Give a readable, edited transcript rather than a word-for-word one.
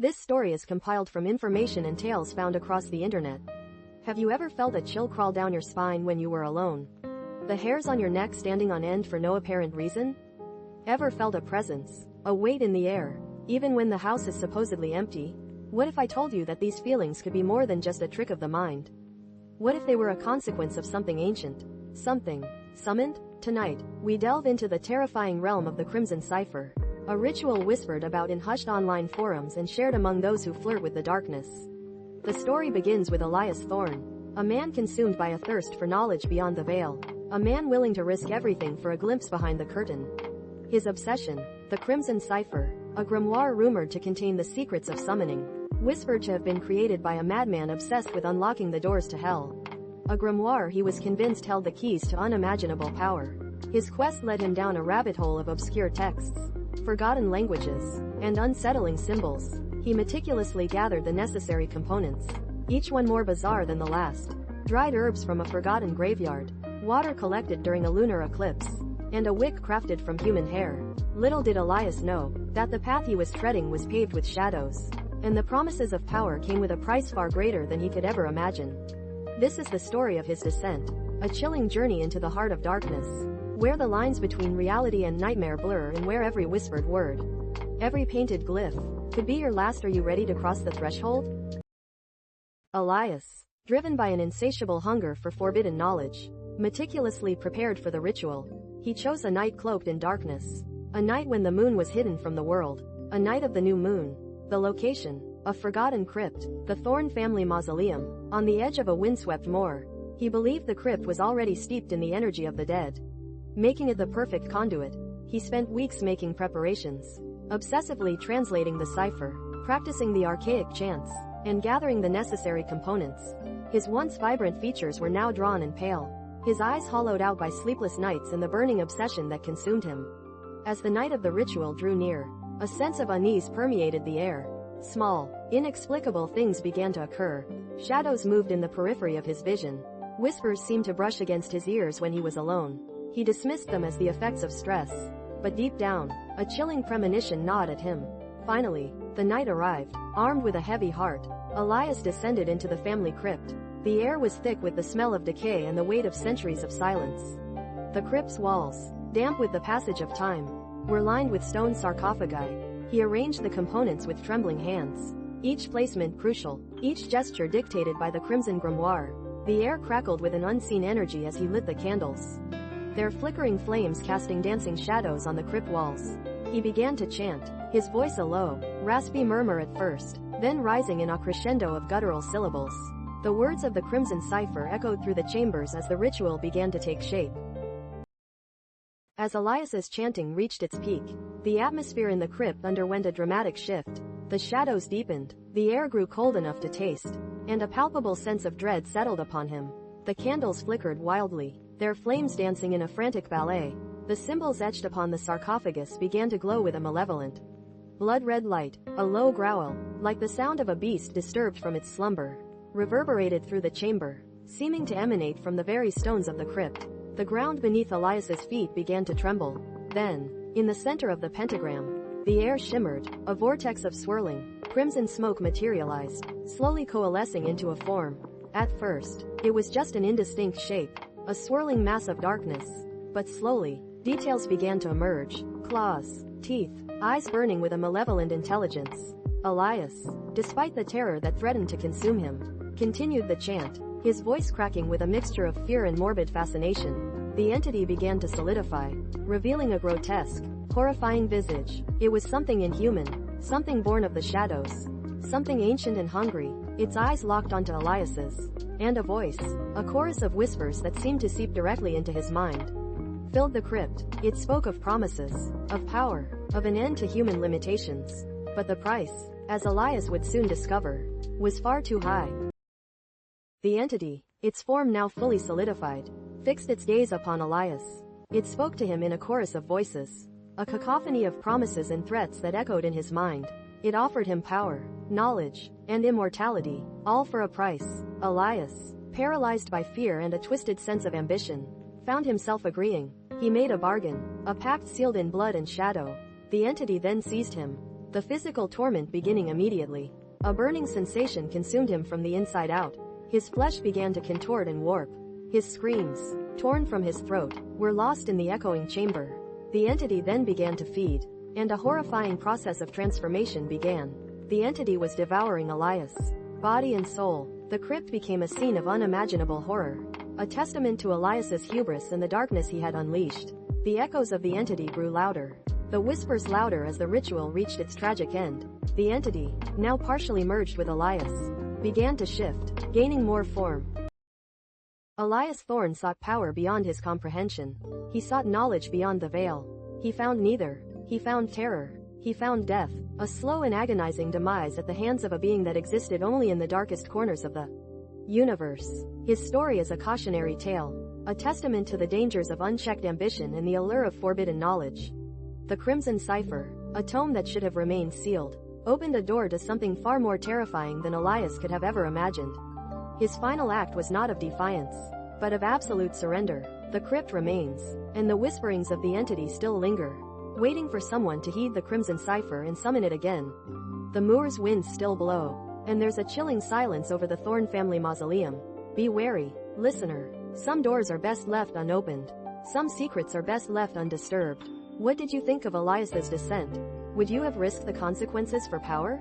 This story is compiled from information and tales found across the internet. Have you ever felt a chill crawl down your spine when you were alone? The hairs on your neck standing on end for no apparent reason? Ever felt a presence, a weight in the air, even when the house is supposedly empty? What if I told you that these feelings could be more than just a trick of the mind? What if they were a consequence of something ancient? Something summoned? Tonight, we delve into the terrifying realm of the Crimson Cipher, a ritual whispered about in hushed online forums and shared among those who flirt with the darkness. The story begins with Elias Thorne, a man consumed by a thirst for knowledge beyond the veil, a man willing to risk everything for a glimpse behind the curtain. His obsession, the Crimson Cipher, a grimoire rumored to contain the secrets of summoning, whispered to have been created by a madman obsessed with unlocking the doors to hell. A grimoire he was convinced held the keys to unimaginable power. His quest led him down a rabbit hole of obscure texts, forgotten languages, and unsettling symbols. He meticulously gathered the necessary components, each one more bizarre than the last. Dried herbs from a forgotten graveyard, water collected during a lunar eclipse, and a wick crafted from human hair. Little did Elias know that the path he was treading was paved with shadows, and the promises of power came with a price far greater than he could ever imagine. This is the story of his descent, a chilling journey into the heart of darkness, where the lines between reality and nightmare blur and where every whispered word, every painted glyph, could be your last. Are you ready to cross the threshold? Elias, driven by an insatiable hunger for forbidden knowledge, meticulously prepared for the ritual. He chose a night cloaked in darkness, a night when the moon was hidden from the world, a night of the new moon. The location, a forgotten crypt, the Thorne family mausoleum, on the edge of a windswept moor. He believed the crypt was already steeped in the energy of the dead, making it the perfect conduit. He spent weeks making preparations, obsessively translating the cipher, practicing the archaic chants, and gathering the necessary components. His once vibrant features were now drawn and pale, his eyes hollowed out by sleepless nights and the burning obsession that consumed him. As the night of the ritual drew near, a sense of unease permeated the air. Small, inexplicable things began to occur. Shadows moved in the periphery of his vision. Whispers seemed to brush against his ears when he was alone. He dismissed them as the effects of stress, but deep down, a chilling premonition gnawed at him. Finally, the night arrived. Armed with a heavy heart, Elias descended into the family crypt. The air was thick with the smell of decay and the weight of centuries of silence. The crypt's walls, damp with the passage of time, were lined with stone sarcophagi. He arranged the components with trembling hands, each placement crucial, each gesture dictated by the crimson grimoire. The air crackled with an unseen energy as he lit the candles, their flickering flames casting dancing shadows on the crypt walls. He began to chant, his voice a low, raspy murmur at first, then rising in a crescendo of guttural syllables. The words of the Crimson Cipher echoed through the chambers as the ritual began to take shape. As Elias's chanting reached its peak, the atmosphere in the crypt underwent a dramatic shift. The shadows deepened, the air grew cold enough to taste, and a palpable sense of dread settled upon him. The candles flickered wildly, their flames dancing in a frantic ballet. The symbols etched upon the sarcophagus began to glow with a malevolent, blood-red light. A low growl, like the sound of a beast disturbed from its slumber, reverberated through the chamber, seeming to emanate from the very stones of the crypt. The ground beneath Elias's feet began to tremble. Then, in the center of the pentagram, the air shimmered, a vortex of swirling, crimson smoke materialized, slowly coalescing into a form. At first, it was just an indistinct shape, a swirling mass of darkness. But slowly, details began to emerge. Claws, teeth, eyes burning with a malevolent intelligence. Elias, despite the terror that threatened to consume him, continued the chant, his voice cracking with a mixture of fear and morbid fascination. The entity began to solidify, revealing a grotesque, horrifying visage. It was something inhuman, something born of the shadows, something ancient and hungry. Its eyes locked onto Elias's, and a voice, a chorus of whispers that seemed to seep directly into his mind, filled the crypt. It spoke of promises, of power, of an end to human limitations. But the price, as Elias would soon discover, was far too high. The entity, its form now fully solidified, fixed its gaze upon Elias. It spoke to him in a chorus of voices, a cacophony of promises and threats that echoed in his mind. It offered him power, knowledge, and immortality, all for a price. Elias, paralyzed by fear and a twisted sense of ambition, found himself agreeing. He made a bargain, a pact sealed in blood and shadow. The entity then seized him, the physical torment beginning immediately. A burning sensation consumed him from the inside out. His flesh began to contort and warp. His screams, torn from his throat, were lost in the echoing chamber. The entity then began to feed, and a horrifying process of transformation began. The entity was devouring Elias, body and soul. The crypt became a scene of unimaginable horror, a testament to Elias's hubris and the darkness he had unleashed. The echoes of the entity grew louder, the whispers louder as the ritual reached its tragic end. The entity, now partially merged with Elias, began to shift, gaining more form. Elias Thorne sought power beyond his comprehension. He sought knowledge beyond the veil. He found neither. He found terror. He found death, a slow and agonizing demise at the hands of a being that existed only in the darkest corners of the universe. His story is a cautionary tale, a testament to the dangers of unchecked ambition and the allure of forbidden knowledge. The Crimson Cipher, a tome that should have remained sealed, opened a door to something far more terrifying than Elias could have ever imagined. His final act was not of defiance, but of absolute surrender. The crypt remains, and the whisperings of the entity still linger, waiting for someone to heed the Crimson Cipher and summon it again. The moor's winds still blow, and there's a chilling silence over the Thorne family mausoleum. Be wary, listener. Some doors are best left unopened. Some secrets are best left undisturbed. What did you think of Elias's descent? Would you have risked the consequences for power?